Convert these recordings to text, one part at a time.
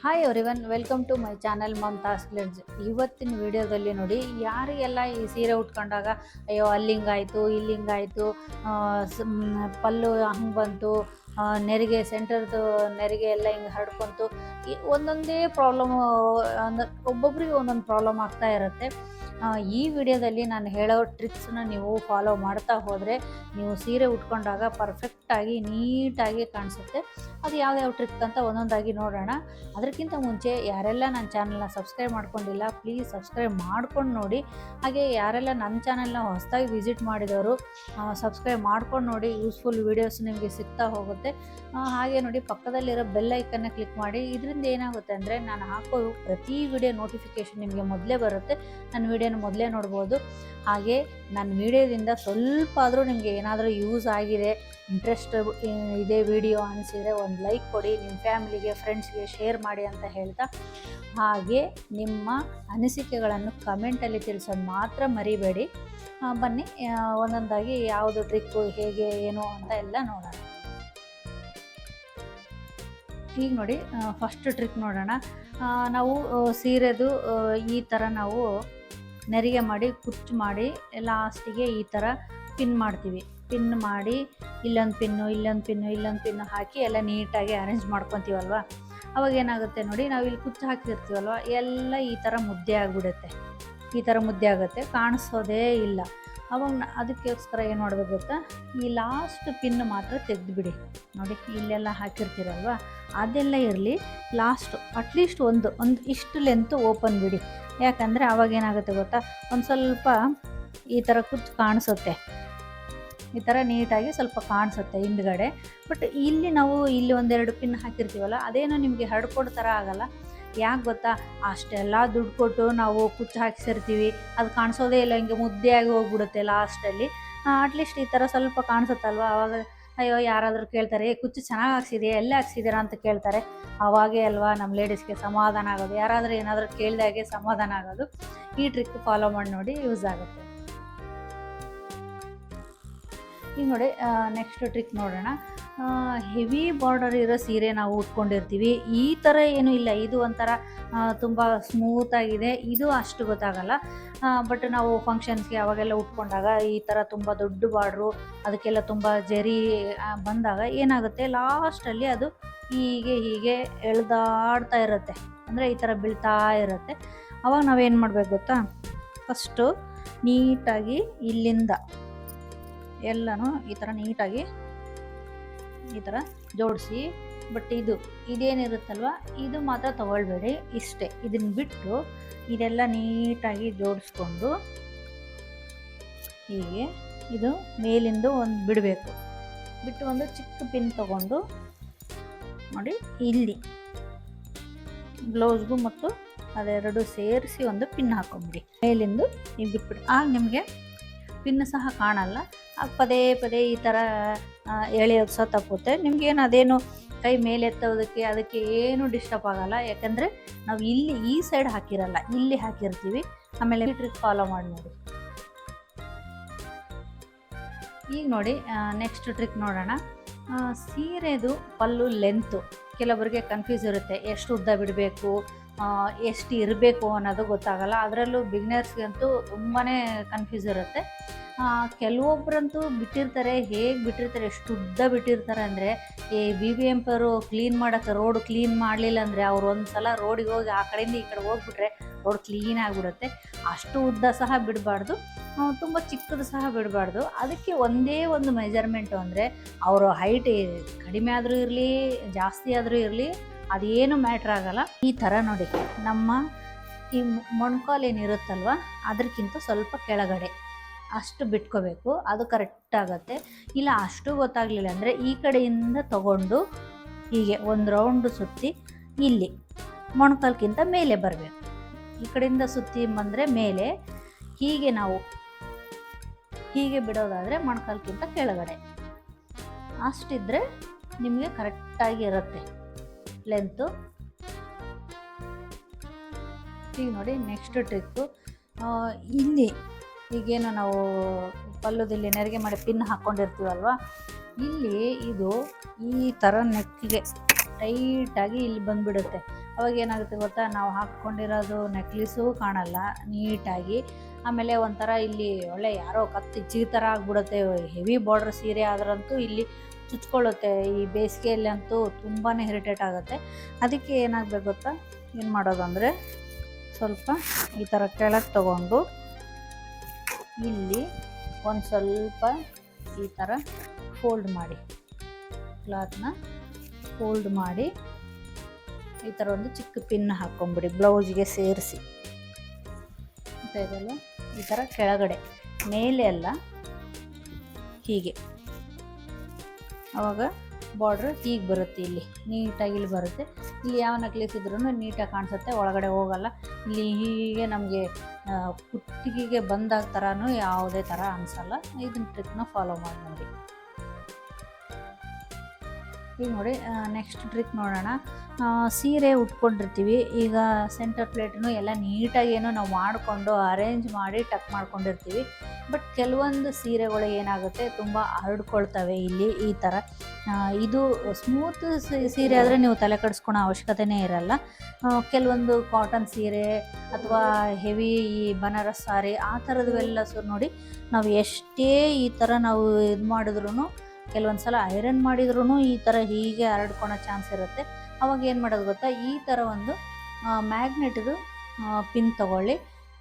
Hi everyone, welcome to my channel Mamata's glids. ಇವತ್ತಿನ ವಿಡಿಯೋದಲ್ಲಿ ನೋಡಿ, ಯಾರಿಗೆಲ್ಲ ಈ ಸೀರೆ ಉಟ್ಕೊಂಡಾಗ ಅಯ್ಯೋ ಅಲ್ಲಿಂಗಾಯಿತು ಇಲ್ಲಿಂಗಾಯಿತು, ಪಲ್ಲು ಹಂಗೆ ಬಂತು, ನೆರಿಗೆ ಸೆಂಟರ್ದು ನೆರಿಗೆ ಎಲ್ಲ ಹಿಂಗೆ ಹರಡ್ಕೊಂತು, ಒಂದೊಂದೇ ಪ್ರಾಬ್ಲಮ್ಮು, ಅಂದ್ರೆ ಒಬ್ಬೊಬ್ರಿಗೆ ಒಂದೊಂದು ಪ್ರಾಬ್ಲಮ್ ಆಗ್ತಾ ಇರುತ್ತೆ. ಈ ವಿಡಿಯೋದಲ್ಲಿ ನಾನು ಹೇಳೋ ಟ್ರಿಕ್ಸನ್ನ ನೀವು ಫಾಲೋ ಮಾಡ್ತಾ ಹೋದರೆ ನೀವು ಸೀರೆ ಉಟ್ಕೊಂಡಾಗ ಪರ್ಫೆಕ್ಟಾಗಿ ನೀಟಾಗಿ ಕಾಣಿಸುತ್ತೆ. ಅದು ಯಾವ್ಯಾವ ಟ್ರಿಕ್ ಅಂತ ಒಂದೊಂದಾಗಿ ನೋಡೋಣ. ಅದಕ್ಕಿಂತ ಮುಂಚೆ ಯಾರೆಲ್ಲ ನನ್ನ ಚಾನಲ್ನ ಸಬ್ಸ್ಕ್ರೈಬ್ ಮಾಡ್ಕೊಂಡಿಲ್ಲ, ಪ್ಲೀಸ್ ಸಬ್ಸ್ಕ್ರೈಬ್ ಮಾಡ್ಕೊಂಡು ನೋಡಿ. ಹಾಗೆ ಯಾರೆಲ್ಲ ನನ್ನ ಚಾನಲ್ನ ಹೊಸದಾಗಿ ವಿಸಿಟ್ ಮಾಡಿದವರು ಸಬ್ಸ್ಕ್ರೈಬ್ ಮಾಡ್ಕೊಂಡು ನೋಡಿ, ಯೂಸ್ಫುಲ್ ವೀಡಿಯೋಸ್ ನಿಮಗೆ ಸಿಗ್ತಾ ಹೋಗುತ್ತೆ. ಹಾಗೆ ನೋಡಿ, ಪಕ್ಕದಲ್ಲಿರೋ ಬೆಲ್ ಐಕನ್ನ ಕ್ಲಿಕ್ ಮಾಡಿ. ಇದರಿಂದ ಏನಾಗುತ್ತೆ ಅಂದರೆ ನಾನು ಹಾಕೋ ಪ್ರತಿ ವಿಡಿಯೋ ನೋಟಿಫಿಕೇಷನ್ ನಿಮಗೆ ಮೊದಲೇ ಬರುತ್ತೆ, ನನ್ನ ವಿಡಿಯೋನ ಮೊದಲೇ ನೋಡ್ಬೋದು. ಹಾಗೆ ನನ್ನ ವಿಡಿಯೋದಿಂದ ಸ್ವಲ್ಪ ಆದರೂ ನಿಮಗೆ ಏನಾದರೂ ಯೂಸ್ ಆಗಿದೆ, ಇಂಟ್ರೆಸ್ಟ್ ಇದೆ ವಿಡಿಯೋ ಅನಿಸಿದರೆ ಒಂದು ಲೈಕ್ ಕೊಡಿ, ನಿಮ್ಮ ಫ್ಯಾಮಿಲಿಗೆ ಫ್ರೆಂಡ್ಸ್ಗೆ ಶೇರ್ ಮಾಡಿ ಅಂತ ಹೇಳ್ತಾ, ಹಾಗೆ ನಿಮ್ಮ ಅನಿಸಿಕೆಗಳನ್ನು ಕಮೆಂಟಲ್ಲಿ ತಿಳಿಸೋದು ಮಾತ್ರ ಮರಿಬೇಡಿ. ಬನ್ನಿ ಒಂದೊಂದಾಗಿ ಯಾವುದು ಟ್ರಿಕ್ಕು ಹೇಗೆ ಏನು ಅಂತ ಎಲ್ಲ ನೋಡೋಣ. ಈಗ ನೋಡಿ, ಫಸ್ಟ್ ಟ್ರಿಕ್ ನೋಡೋಣ. ನಾವು ಸೀರೆದು ಈ ಥರ ನಾವು ನೆರಿಗೆ ಮಾಡಿ ಕುಚ್ಚು ಮಾಡಿ ಲಾಸ್ಟಿಗೆ ಈ ಥರ ಪಿನ್ ಮಾಡ್ತೀವಿ. ಪಿನ್ ಮಾಡಿ ಇಲ್ಲೊಂದು ಪಿನ್ನು ಹಾಕಿ ಎಲ್ಲ ನೀಟಾಗಿ ಅರೇಂಜ್ ಮಾಡ್ಕೊತೀವಲ್ವ. ಅವಾಗ ಏನಾಗುತ್ತೆ ನೋಡಿ, ನಾವು ಇಲ್ಲಿ ಕುಚ್ಚು ಹಾಕಿರ್ತೀವಲ್ವ, ಎಲ್ಲ ಈ ಥರ ಮುದ್ದೆ ಆಗಿಬಿಡುತ್ತೆ. ಈ ಥರ ಮುದ್ದೆ ಆಗುತ್ತೆ, ಕಾಣಿಸೋದೇ ಇಲ್ಲ. ಅವಾಗ ಅದಕ್ಕೋಸ್ಕರ ಏನು ಮಾಡಬೇಕು ಗೊತ್ತಾ, ಈ ಲಾಸ್ಟ್ ಪಿನ್ ಮಾತ್ರ ತೆಗೆದುಬಿಡಿ. ನೋಡಿ, ಇಲ್ಲೆಲ್ಲ ಹಾಕಿರ್ತೀರಲ್ವ, ಅದೆಲ್ಲ ಇರಲಿ. ಲಾಸ್ಟು ಅಟ್ಲೀಸ್ಟ್ ಒಂದು ಇಷ್ಟು ಲೆಂತು ಓಪನ್ ಬಿಡಿ. ಯಾಕಂದರೆ ಅವಾಗೇನಾಗುತ್ತೆ ಗೊತ್ತಾ, ಒಂದು ಸ್ವಲ್ಪ ಈ ಥರ ಕುಚ್ಚು ಕಾಣಿಸುತ್ತೆ, ಈ ಥರ ನೀಟಾಗಿ ಸ್ವಲ್ಪ ಕಾಣಿಸುತ್ತೆ ಹಿಂದ್ಗಡೆ. ಬಟ್ ಇಲ್ಲಿ ಒಂದೆರಡು ಪಿನ್ ಹಾಕಿರ್ತೀವಲ್ಲ, ಅದೇನೋ ನಿಮಗೆ ಹರಡ್ಕೊಡೋ ಥರ ಆಗಲ್ಲ. ಯಾಕೆ ಗೊತ್ತಾ, ಅಷ್ಟೆಲ್ಲ ದುಡ್ಡು ಕೊಟ್ಟು ನಾವು ಕುಚ್ಚು ಹಾಕಿಸಿರ್ತೀವಿ, ಅದು ಕಾಣಿಸೋದೇ ಇಲ್ಲ, ಹಿಂಗೆ ಮುದ್ದೆಯಾಗಿ ಹೋಗ್ಬಿಡುತ್ತೆ ಲಾಸ್ಟಲ್ಲಿ. ಅಟ್ಲೀಸ್ಟ್ ಈ ಥರ ಸ್ವಲ್ಪ ಕಾಣಿಸುತ್ತಲ್ವ. ಆವಾಗ ಅಯ್ಯೋ ಯಾರಾದರೂ ಕೇಳ್ತಾರೆ, ಕುಚ್ಚು ಚೆನ್ನಾಗಿ ಹಾಕ್ಸಿದೆಯಾ, ಎಲ್ಲಿ ಹಾಕ್ಸಿದ್ದೀರಾ ಅಂತ ಕೇಳ್ತಾರೆ. ಅವಾಗೇ ಅಲ್ವಾ ನಮ್ಮ ಲೇಡೀಸ್ಗೆ ಸಮಾಧಾನ ಆಗೋದು. ಯಾರಾದರೂ ಏನಾದರೂ ಕೇಳಿದಾಗೆ ಸಮಾಧಾನ ಆಗೋದು. ಈ ಟ್ರಿಕ್ ಫಾಲೋ ಮಾಡಿ ನೋಡಿ, ಯೂಸ್ ಆಗುತ್ತೆ. ಈಗ ನೋಡಿ, ನೆಕ್ಸ್ಟ್ ಟ್ರಿಕ್ ನೋಡೋಣ. ಹೆವಿ ಬಾರ್ಡರ್ ಇರೋ ಸೀರೆ ನಾವು ಉಟ್ಕೊಂಡಿರ್ತೀವಿ. ಈ ಥರ ಏನೂ ಇಲ್ಲ, ಇದು ಒಂಥರ ತುಂಬ ಸ್ಮೂತಾಗಿದೆ, ಇದು ಅಷ್ಟು ಗೊತ್ತಾಗಲ್ಲ. ಬಟ್ ನಾವು ಫಂಕ್ಷನ್ಸ್ಗೆ ಅವಾಗೆಲ್ಲ ಉಟ್ಕೊಂಡಾಗ ಈ ಥರ ತುಂಬ ದೊಡ್ಡ ಬಾರ್ಡ್ರು, ಅದಕ್ಕೆಲ್ಲ ತುಂಬ ಜರಿ ಬಂದಾಗ ಏನಾಗುತ್ತೆ, ಲಾಸ್ಟಲ್ಲಿ ಅದು ಹೀಗೆ ಎಳ್ದಾಡ್ತಾ ಇರುತ್ತೆ, ಅಂದರೆ ಈ ಥರ ಬೀಳ್ತಾ ಇರುತ್ತೆ. ಅವಾಗ ನಾವೇನು ಮಾಡಬೇಕು ಗೊತ್ತಾ, ಫಸ್ಟು ನೀಟಾಗಿ ಇಲ್ಲಿಂದ ಎಲ್ಲನೂ ಈ ಥರ ನೀಟಾಗಿ ಈ ಥರ ಜೋಡಿಸಿ. ಬಟ್ ಇದೇನಿರುತ್ತಲ್ವ, ಇದು ಮಾತ್ರ ತಗೊಳ್ಬೇಡಿ, ಇಷ್ಟೇ. ಇದನ್ನು ಬಿಟ್ಟು ಇದೆಲ್ಲ ನೀಟಾಗಿ ಜೋಡಿಸ್ಕೊಂಡು ಹೀಗೆ ಇದು ಮೇಲಿಂದ ಒಂದು ಬಿಡಬೇಕು. ಬಿಟ್ಟು ಒಂದು ಚಿಕ್ಕ ಪಿನ್ ತಗೊಂಡು ನೋಡಿ, ಇಲ್ಲಿ ಬ್ಲೌಸ್ಗೂ ಮತ್ತು ಅದೆರಡು ಸೇರಿಸಿ ಒಂದು ಪಿನ್ ಹಾಕೊಂಬಿಡಿ. ಮೇಲಿಂದು ಈಗ ಬಿಟ್ಬಿಡಿ. ಆಗ ನಿಮಗೆ ಪಿನ್ ಸಹ ಕಾಣಲ್ಲ. ಪದೇ ಈ ಥರ ಎಳೆಯೋದು ಸಹ ತಪ್ಪುತ್ತೆ. ನಿಮಗೇನು ಅದೇನು ಕೈ ಮೇಲೆತ್ತೋದಕ್ಕೆ ಅದಕ್ಕೆ ಏನು ಡಿಸ್ಟರ್ಬ್ ಆಗಲ್ಲ. ಯಾಕಂದರೆ ನಾವು ಇಲ್ಲಿ ಈ ಸೈಡ್ ಹಾಕಿರಲ್ಲ, ಇಲ್ಲಿ ಹಾಕಿರ್ತೀವಿ. ಆಮೇಲೆ ಈ ಟ್ರಿಕ್ ಫಾಲೋ ಮಾಡಿ ನೋಡಿ. ಈಗ ನೋಡಿ, ನೆಕ್ಸ್ಟ್ ಟ್ರಿಕ್ ನೋಡೋಣ. ಸೀರೆದು ಪಲ್ಲು ಲೆಂತು ಕೆಲವರಿಗೆ ಕನ್ಫ್ಯೂಸ್ ಇರುತ್ತೆ, ಎಷ್ಟು ಉದ್ದ ಬಿಡಬೇಕು, ಎಷ್ಟು ಇರಬೇಕು ಅನ್ನೋದು ಗೊತ್ತಾಗಲ್ಲ. ಅದರಲ್ಲೂ ಬಿಗಿನರ್ಸ್ಗಂತೂ ತುಂಬಾ ಕನ್ಫ್ಯೂಸ್ ಇರುತ್ತೆ. ಕೆಲವೊಬ್ಬರಂತೂ ಬಿಟ್ಟಿರ್ತಾರೆ, ಹೇಗೆ ಬಿಟ್ಟಿರ್ತಾರೆ, ಎಷ್ಟು ಉದ್ದ ಬಿಟ್ಟಿರ್ತಾರೆ ಅಂದರೆ, ಈ BBMP ಅವರು ಕ್ಲೀನ್ ಮಾಡೋಕ್ಕೆ, ರೋಡ್ ಕ್ಲೀನ್ ಮಾಡಲಿಲ್ಲ ಅಂದರೆ, ಅವ್ರು ಒಂದು ಸಲ ರೋಡಿಗೆ ಹೋಗಿ ಆ ಕಡೆಯಿಂದ ಈ ಕಡೆ ಹೋಗ್ಬಿಟ್ರೆ ರೋಡ್ ಕ್ಲೀನ್ ಆಗಿಬಿಡುತ್ತೆ. ಅಷ್ಟು ಉದ್ದ ಸಹ ಬಿಡಬಾರ್ದು, ತುಂಬ ಚಿಕ್ಕದು ಸಹ ಬಿಡಬಾರ್ದು. ಅದಕ್ಕೆ ಒಂದೇ ಒಂದು ಮೆಜರ್ಮೆಂಟು, ಅಂದರೆ ಅವರು ಹೈಟ್ ಕಡಿಮೆ ಆದರೂ ಇರಲಿ ಜಾಸ್ತಿ ಆದರೂ ಇರಲಿ, ಅದೇನು ಮ್ಯಾಟ್ರ್ ಆಗಲ್ಲ. ಈ ಥರ ನೋಡಿ, ನಮ್ಮ ಈ ಮೊಣಕಾಲು ಏನಿರುತ್ತಲ್ವ, ಅದಕ್ಕಿಂತ ಸ್ವಲ್ಪ ಕೆಳಗಡೆ ಅಷ್ಟು ಬಿಟ್ಕೋಬೇಕು, ಅದು ಕರೆಕ್ಟ್ ಆಗುತ್ತೆ. ಇಲ್ಲ ಅಷ್ಟು ಗೊತ್ತಾಗಲಿಲ್ಲ ಅಂದರೆ ಈ ಕಡೆಯಿಂದ ತಗೊಂಡು ಹೀಗೆ ಒಂದು ರೌಂಡು ಸುತ್ತಿ ಇಲ್ಲಿ ಮೊಣಕಾಲ್ಗಿಂತ ಮೇಲೆ ಬರಬೇಕು. ಈ ಕಡೆಯಿಂದ ಸುತ್ತಿ ಬಂದರೆ ಮೇಲೆ, ಹೀಗೆ ನಾವು ಹೀಗೆ ಬಿಡೋದಾದರೆ ಮೊಣಕಾಲ್ಗಿಂತ ಕೆಳಗಡೆ ಅಷ್ಟಿದ್ರೆ ನಿಮಗೆ ಕರೆಕ್ಟಾಗಿ ಇರುತ್ತೆ ಲೆಂತು. ಈಗ ನೋಡಿ, ನೆಕ್ಸ್ಟ್ ಟ್ರಿಕ್ಕು. ಈಗೇನು ನಾವು ಪಲ್ಲುದಲ್ಲಿ ನೆರಿಗೆ ಮಾಡಿ ಪಿನ್ ಹಾಕ್ಕೊಂಡಿರ್ತೀವಲ್ವ, ಇಲ್ಲಿ ಇದು ಈ ಥರ ನೆಕ್ಕಿಗೆ ಟೈಟಾಗಿ ಇಲ್ಲಿ ಬಂದುಬಿಡುತ್ತೆ. ಅವಾಗ ಏನಾಗುತ್ತೆ ಗೊತ್ತಾ, ನಾವು ಹಾಕ್ಕೊಂಡಿರೋದು ನೆಕ್ಲೆಸು ಕಾಣಲ್ಲ ನೀಟಾಗಿ. ಆಮೇಲೆ ಒಂಥರ ಇಲ್ಲಿ ಒಳ್ಳೆ ಯಾರೋ ಕತ್ತಿಚ್ಚಿ ಥರ ಆಗ್ಬಿಡುತ್ತೆ. ಹೆವಿ ಬಾರ್ಡ್ರ್ ಸೀರೆ ಆದ್ರಂತೂ ಇಲ್ಲಿ ಚುಚ್ಕೊಳ್ಳುತ್ತೆ. ಈ ಬೇಸಿಗೆಯಲ್ಲಂತೂ ತುಂಬಾ ಇರಿಟೇಟ್ ಆಗುತ್ತೆ. ಅದಕ್ಕೆ ಏನಾಗಬೇಕು ಗೊತ್ತಾ, ಏನು ಮಾಡೋದಂದರೆ ಸ್ವಲ್ಪ ಈ ಥರ ಕೆಳಗೆ ತಗೊಂಡು ಇಲ್ಲಿ ಒಂದು ಸ್ವಲ್ಪ ಈ ಥರ ಫೋಲ್ಡ್ ಮಾಡಿ, ಕ್ಲಾತ್ನ ಫೋಲ್ಡ್ ಮಾಡಿ ಈ ಥರ ಒಂದು ಚಿಕ್ಕ ಪಿನ್ ಹಾಕ್ಕೊಂಬಿಡಿ ಬ್ಲೌಸ್ಗೆ ಸೇರಿಸಿ. ಇದೆಲ್ಲ ಈ ಥರ ಕೆಳಗಡೆ ಮೇಲೆ ಎಲ್ಲ ಹೀಗೆ, ಆವಾಗ ಬಾರ್ಡ್ರ್ ಹೀಗೆ ಬರುತ್ತೆ. ಇಲ್ಲಿ ನೀಟಾಗಿ ಇಲ್ಲಿ ಬರುತ್ತೆ. ಇಲ್ಲಿ ಯಾವ ನೆಕ್ಲೆಸ್ ಇದ್ರೂ ನೀಟಾಗಿ ಕಾಣಿಸುತ್ತೆ, ಒಳಗಡೆ ಹೋಗಲ್ಲ. ಇಲ್ಲಿ ಹೀಗೆ ನಮಗೆ ಕುತ್ತಿಗೆಗೆ ಬಂದಾಗ ಥರನೂ ಯಾವುದೇ ಥರ ಅನಿಸಲ್ಲ. ಇದನ್ನ ಟ್ರಿಕ್ನ ಫಾಲೋ ಮಾಡಿ ನೋಡಿ. ಈಗ ನೋಡಿ ನೆಕ್ಸ್ಟ್ ಟ್ರಿಕ್ ನೋಡೋಣ. ಸೀರೆ ಉಟ್ಕೊಂಡಿರ್ತೀವಿ, ಈಗ ಸೆಂಟರ್ ಪ್ಲೇಟನ್ನು ಎಲ್ಲ ನೀಟಾಗೇನೋ ನಾವು ಮಾಡಿಕೊಂಡು ಅರೇಂಜ್ ಮಾಡಿ ಟಕ್ ಮಾಡ್ಕೊಂಡಿರ್ತೀವಿ. ಬಟ್ ಕೆಲವೊಂದು ಸೀರೆಗಳು ಏನಾಗುತ್ತೆ ತುಂಬ ಹರಡ್ಕೊಳ್ತವೆ ಇಲ್ಲಿ ಈ ಥರ. ಇದು ಸ್ಮೂತ್ ಸೀರೆ ಆದರೆ ನೀವು ತಲೆ ಕೆಡಿಸ್ಕೊಳೋ ಅವಶ್ಯಕತೆನೇ ಇರಲ್ಲ. ಕೆಲವೊಂದು ಕಾಟನ್ ಸೀರೆ ಅಥವಾ ಹೆವಿ ಈ ಬನಾರಸ್ ಸಾರಿ ಆ ಥರದವೆಲ್ಲ ನೋಡಿ, ನಾವು ಎಷ್ಟೇ ಈ ಥರ ನಾವು ಇದು ಮಾಡಿದ್ರೂ, ಕೆಲವೊಂದು ಸಲ ಐರನ್ ಮಾಡಿದ್ರೂ ಈ ಥರ ಹೀಗೆ ಹರಡ್ಕೊಳೋ ಚಾನ್ಸ್ ಇರುತ್ತೆ. ಅವಾಗ ಏನು ಮಾಡೋದು ಗೊತ್ತಾ, ಈ ಥರ ಒಂದು ಮ್ಯಾಗ್ನೆಟ್ದು ಪಿನ್ ತೊಗೊಳ್ಳಿ.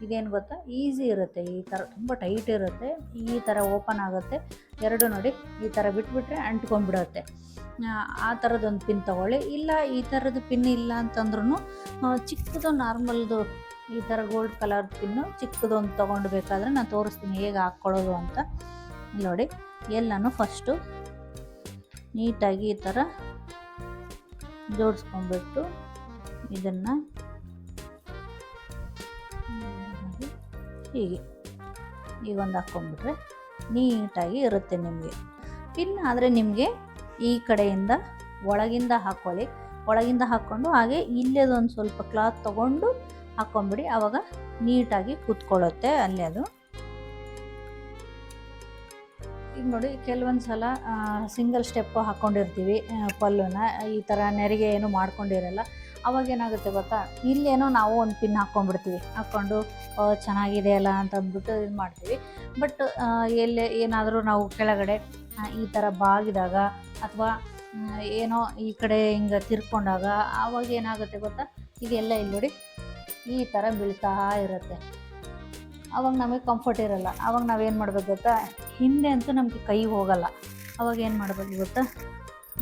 ಇದೇನು ಗೊತ್ತಾ, ಈಸಿ ಇರುತ್ತೆ. ಈ ಥರ ತುಂಬ ಟೈಟ್ ಇರುತ್ತೆ, ಈ ಥರ ಓಪನ್ ಆಗುತ್ತೆ. ಎರಡು ನೋಡಿ ಈ ಥರ ಬಿಟ್ಬಿಟ್ರೆ ಅಂಟ್ಕೊಂಡ್ಬಿಡುತ್ತೆ. ಆ ಥರದ್ದೊಂದು ಪಿನ್ ತೊಗೊಳ್ಳಿ. ಇಲ್ಲ ಈ ಥರದ್ದು ಪಿನ್ ಇಲ್ಲ ಅಂತಂದ್ರೂ ಚಿಕ್ಕದು ನಾರ್ಮಲ್ದು ಈ ಥರ ಗೋಲ್ಡ್ ಕಲರ್ ಪಿನ್ನು ಚಿಕ್ಕದೊಂದು ತೊಗೊಂಡು ಬೇಕಾದರೆ ನಾನು ತೋರಿಸ್ತೀನಿ ಹೇಗೆ ಹಾಕ್ಕೊಳ್ಳೋದು ಅಂತ. ನೋಡಿ, ಎಲ್ಲನೂ ಫಸ್ಟು ನೀಟಾಗಿ ಈ ಥರ ಜೋಡಿಸ್ಕೊಂಡ್ಬಿಟ್ಟು ಇದನ್ನು ಹೀಗೆ ಈಗ ಒಂದು ಹಾಕ್ಕೊಂಡ್ಬಿಟ್ರೆ ನೀಟಾಗಿ ಇರುತ್ತೆ ನಿಮಗೆ. ಪಿನ್ ಆದರೆ ನಿಮಗೆ ಈ ಕಡೆಯಿಂದ ಒಳಗಿಂದ ಹಾಕ್ಕೊಳ್ಳಿ. ಒಳಗಿಂದ ಹಾಕ್ಕೊಂಡು ಹಾಗೆ ಇಲ್ಲೇದೊಂದು ಸ್ವಲ್ಪ ಕ್ಲಾತ್ ತೊಗೊಂಡು ಹಾಕ್ಕೊಂಬಿಡಿ. ಆವಾಗ ನೀಟಾಗಿ ಕೂತ್ಕೊಳ್ಳುತ್ತೆ ಅಲ್ಲೇ ಅದು. ಈಗ ನೋಡಿ, ಕೆಲವೊಂದು ಸಲ ಸಿಂಗಲ್ ಸ್ಟೆಪ್ಪು ಹಾಕ್ಕೊಂಡಿರ್ತೀವಿ ಪಲ್ಲುನ, ಈ ಥರ ನೆರಿಗೆ ಏನು ಮಾಡ್ಕೊಂಡಿರಲ್ಲ. ಅವಾಗ ಏನಾಗುತ್ತೆ ಗೊತ್ತಾ, ಇಲ್ಲೇನೋ ನಾವು ಒಂದು ಪಿನ್ ಹಾಕ್ಕೊಂಡ್ಬಿಡ್ತೀವಿ. ಹಾಕ್ಕೊಂಡು ಚೆನ್ನಾಗಿದೆ ಅಲ್ಲ ಅಂತ ಅಂದ್ಬಿಟ್ಟು ಇದು ಮಾಡ್ತೀವಿ. ಬಟ್ ಏನಾದರೂ ನಾವು ಕೆಳಗಡೆ ಈ ಥರ ಬಾಗಿದಾಗ ಅಥವಾ ಏನೋ ಈ ಕಡೆ ಹಿಂಗೆ ತಿರ್ಕೊಂಡಾಗ ಆವಾಗ ಏನಾಗುತ್ತೆ ಗೊತ್ತಾ, ಇದೆಲ್ಲ ಇಲ್ಲಿ ನೋಡಿ ಈ ಥರ ಬೀಳ್ತಾ ಇರುತ್ತೆ. ಆವಾಗ ನಮಗೆ ಕಂಫರ್ಟ್ ಇರಲ್ಲ. ಆವಾಗ ನಾವೇನು ಮಾಡಬೇಕು ಗೊತ್ತಾ, ಹಿಂದೆ ಅಂತೂ ನಮಗೆ ಕೈ ಹೋಗಲ್ಲ. ಅವಾಗ ಏನು ಮಾಡಬೇಕು ಗೊತ್ತಾ,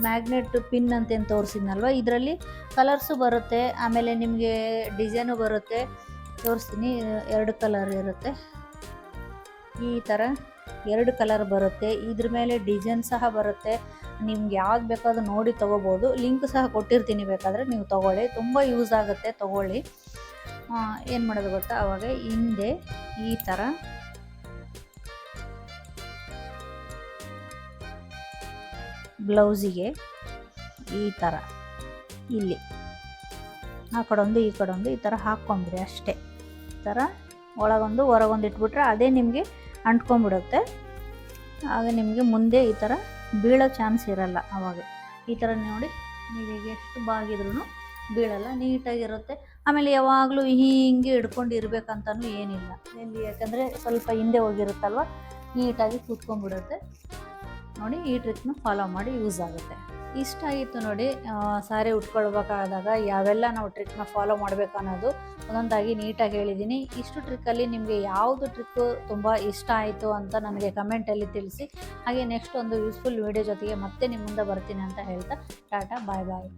ಮ್ಯಾಗ್ನೆಟ್ ಪಿನ್ ಅಂತೇನು ತೋರಿಸಿದ್ನಲ್ವ, ಇದರಲ್ಲಿ ಕಲರ್ಸು ಬರುತ್ತೆ, ಆಮೇಲೆ ನಿಮಗೆ ಡಿಸೈನು ಬರುತ್ತೆ. ತೋರಿಸ್ತೀನಿ, 2 ಕಲರ್ ಇರುತ್ತೆ. ಈ ಥರ 2 ಕಲರ್ ಬರುತ್ತೆ. ಇದ್ರ ಮೇಲೆ ಡಿಸೈನ್ ಸಹ ಬರುತ್ತೆ. ನಿಮ್ಗೆ ಯಾವ್ದು ಬೇಕೋ ಅದು ನೋಡಿ ತೊಗೋಬೋದು. ಲಿಂಕ್ ಸಹ ಕೊಟ್ಟಿರ್ತೀನಿ, ಬೇಕಾದರೆ ನೀವು ತೊಗೊಳ್ಳಿ. ತುಂಬ ಯೂಸ್ ಆಗುತ್ತೆ, ತೊಗೊಳ್ಳಿ. ಏನು ಮಾಡೋದು ಗೊತ್ತಾ, ಅವಾಗ ಹಿಂದೆ ಈ ಥರ ಬ್ಲೌಸಿಗೆ ಈ ಥರ ಇಲ್ಲಿ ಆ ಕಡೊಂದು ಈ ಕಡೊಂದು ಈ ಥರ ಹಾಕ್ಕೊಂಬಿಡಿ ಅಷ್ಟೇ. ಈ ಥರ ಒಳಗೊಂದು ಹೊರಗೊಂದು ಇಟ್ಬಿಟ್ರೆ ಅದೇ ನಿಮಗೆ ಅಂಟ್ಕೊಂಡ್ಬಿಡುತ್ತೆ. ಆಗ ನಿಮಗೆ ಮುಂದೆ ಈ ಥರ ಬೀಳೋ ಚಾನ್ಸ್ ಇರಲ್ಲ. ಆವಾಗ ಈ ಥರ ನೋಡಿ, ನೀವೀಗ ಎಷ್ಟು ಬಾಗಿದ್ರೂ ಬೀಳಲ್ಲ, ನೀಟಾಗಿರುತ್ತೆ. ಆಮೇಲೆ ಯಾವಾಗಲೂ ಹೀಗೆ ಹಿಡ್ಕೊಂಡು ಇರಬೇಕಂತನೂ ಏನಿಲ್ಲ ಎಲ್ಲಿ, ಯಾಕಂದರೆ ಸ್ವಲ್ಪ ಹಿಂದೆ ಹೋಗಿರುತ್ತಲ್ವ, ನೀಟಾಗಿ ಕೂತ್ಕೊಂಡ್ಬಿಡುತ್ತೆ. ನೋಡಿ, ಈ ಟ್ರಿಕ್ನ ಫಾಲೋ ಮಾಡಿ, ಯೂಸ್ ಆಗುತ್ತೆ. ಇಷ್ಟ ಆಗಿತ್ತು ನೋಡಿ, ಸಾರಿ ಉಟ್ಕೊಳ್ಬೇಕಾದಾಗ ಯಾವೆಲ್ಲ ನಾವು ಟ್ರಿಕ್ನ ಫಾಲೋ ಮಾಡಬೇಕು ಅನ್ನೋದು ಒಂದೊಂದಾಗಿ ನೀಟಾಗಿ ಹೇಳಿದ್ದೀನಿ. ಇಷ್ಟು ಟ್ರಿಕ್ಕಲ್ಲಿ ನಿಮಗೆ ಯಾವುದು ಟ್ರಿಕ್ಕು ತುಂಬ ಇಷ್ಟ ಆಯಿತು ಅಂತ ನನಗೆ ಕಮೆಂಟಲ್ಲಿ ತಿಳಿಸಿ. ಹಾಗೆ ನೆಕ್ಸ್ಟ್ ಒಂದು ಯೂಸ್ಫುಲ್ ವೀಡಿಯೋ ಜೊತೆಗೆ ಮತ್ತೆ ನಿಮ್ಮ ಮುಂದೆ ಬರ್ತೀನಿ ಅಂತ ಹೇಳ್ತಾ ಟಾಟಾ, ಬಾಯ್ ಬಾಯ್.